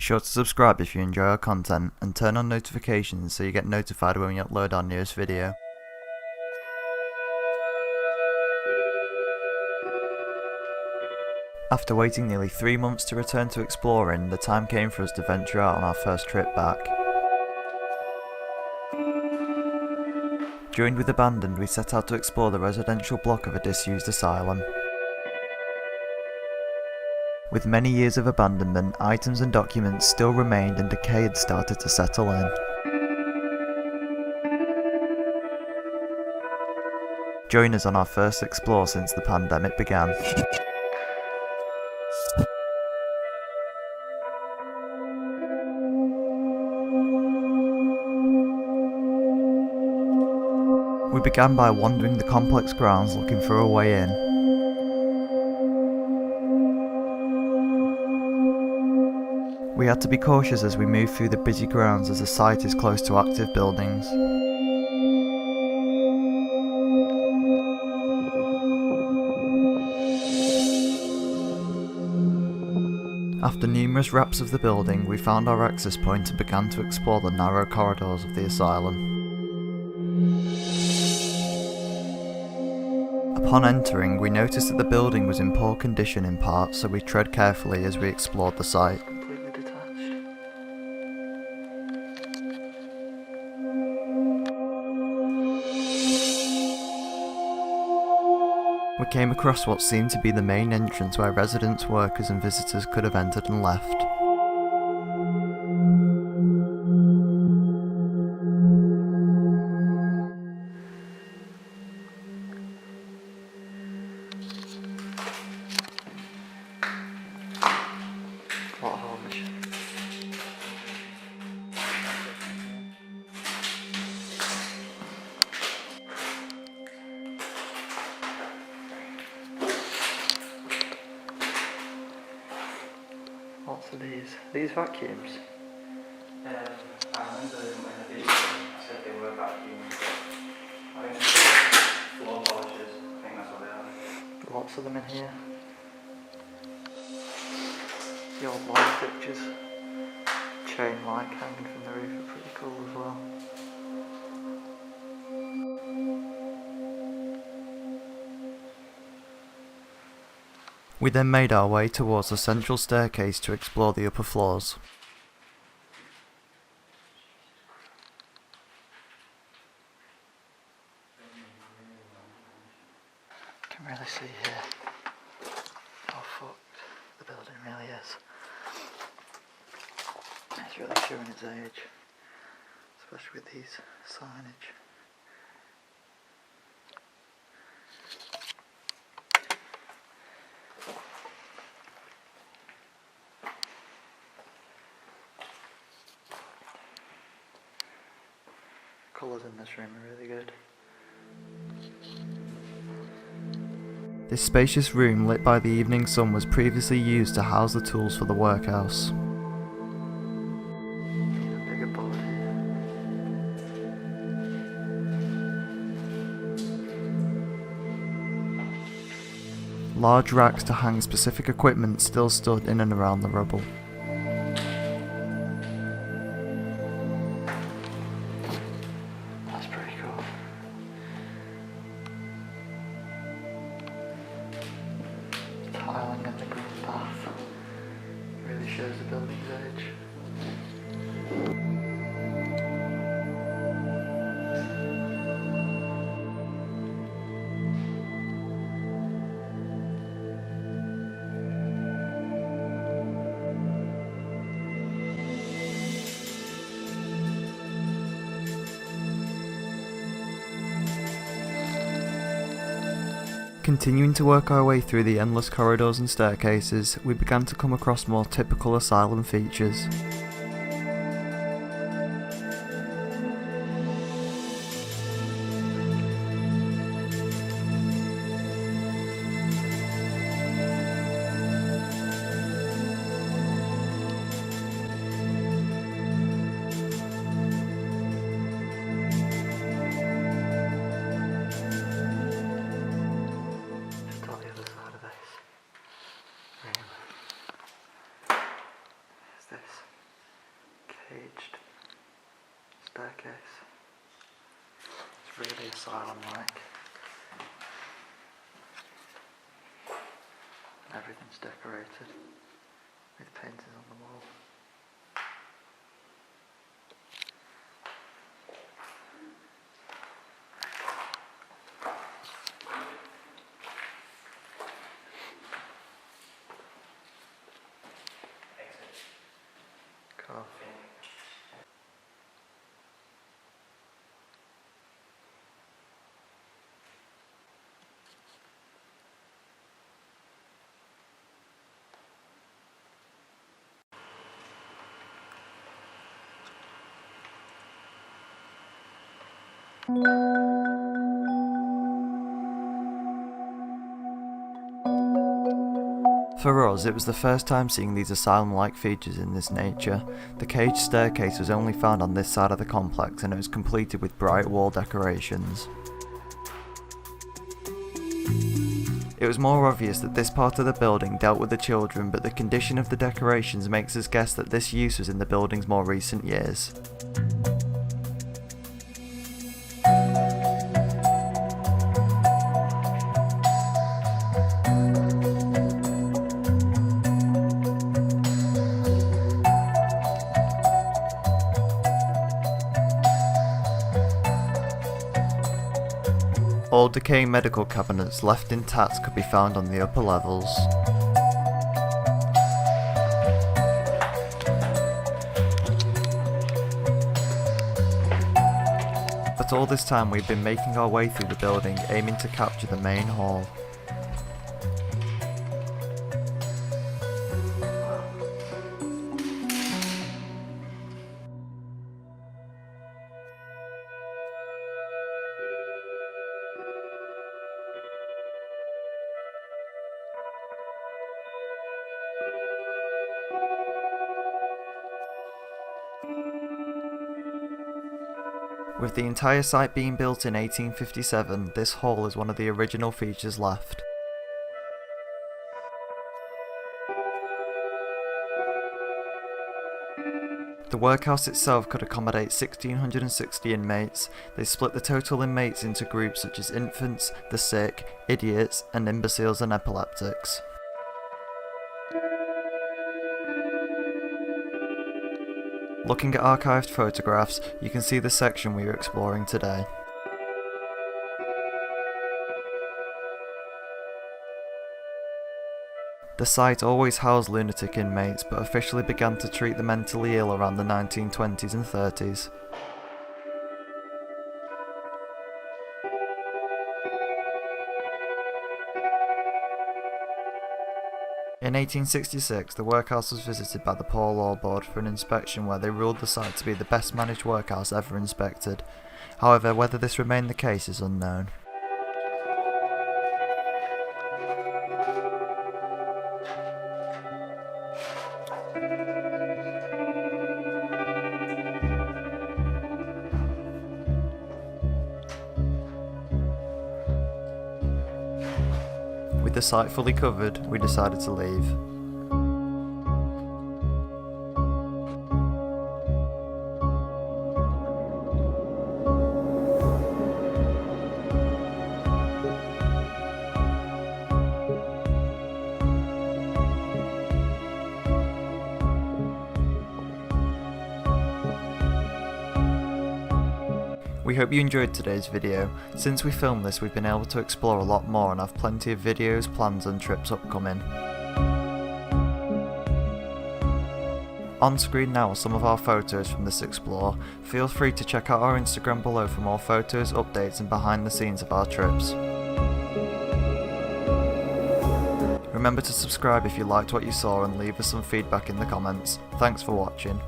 Be sure to subscribe if you enjoy our content and turn on notifications so you get notified when we upload our newest video. After waiting nearly 3 months to return to exploring, the time came for us to venture out on our first trip back. Joined with Urbandoned, we set out to explore the residential block of a disused asylum. With many years of abandonment, items and documents still remained and decay had started to settle in. Join us on our first explore since the pandemic began. We began by wandering the complex grounds looking for a way in. We had to be cautious as we moved through the busy grounds as the site is close to active buildings. After numerous wraps of the building, we found our access point and began to explore the narrow corridors of the asylum. Upon entering, we noticed that the building was in poor condition in part, so we tread carefully as we explored the site. Completely detached. We came across what seemed to be the main entrance where residents, workers and visitors could have entered and left. What a whole mission. Lots of these. These vacuums. I remember when the video said they were vacuums. I think floor polishers. I think that's what they are. Lots of them in here. The old light fixtures. Chain light hanging from the roof are pretty cool as well. We then made our way towards the central staircase to explore the upper floors. Can really see here how fucked the building really is. It's really showing its age, especially with these signage. Colours in this room are really good. This spacious room lit by the evening sun was previously used to house the tools for the workhouse. A bigger board here. Large racks to hang specific equipment still stood in and around the rubble. That's pretty cool. Tiling and the green path really shows the building's age. Continuing to work our way through the endless corridors and staircases, we began to come across more typical asylum features. this. caged staircase. It's really asylum-like. Everything's decorated with paintings on the wall. Cool. For us, it was the first time seeing these asylum-like features in this nature. The caged staircase was only found on this side of the complex, and it was completed with bright wall decorations. It was more obvious that this part of the building dealt with the children, but the condition of the decorations makes us guess that this use was in the building's more recent years. All Decay medical cabinets left intact could be found on the upper levels. But all this time we've been making our way through the building, aiming to capture the main hall. With the entire site being built in 1857, this hall is one of the original features left. The workhouse itself could accommodate 1,660 inmates. They split the total inmates into groups such as infants, the sick, idiots, and imbeciles and epileptics. Looking at archived photographs, you can see the section we are exploring today. The site always housed lunatic inmates, but officially began to treat the mentally ill around the 1920s and 30s. In 1866, the workhouse was visited by the Poor Law Board for an inspection where they ruled the site to be the best managed workhouse ever inspected. However, whether this remained the case is unknown. With the site fully covered, we decided to leave. We hope you enjoyed today's video. Since we filmed this, we've been able to explore a lot more and have plenty of videos, plans and trips upcoming. On screen now are some of our photos from this explore. Feel free to check out our Instagram below for more photos, updates and behind the scenes of our trips. Remember to subscribe if you liked what you saw and leave us some feedback in the comments. Thanks for watching.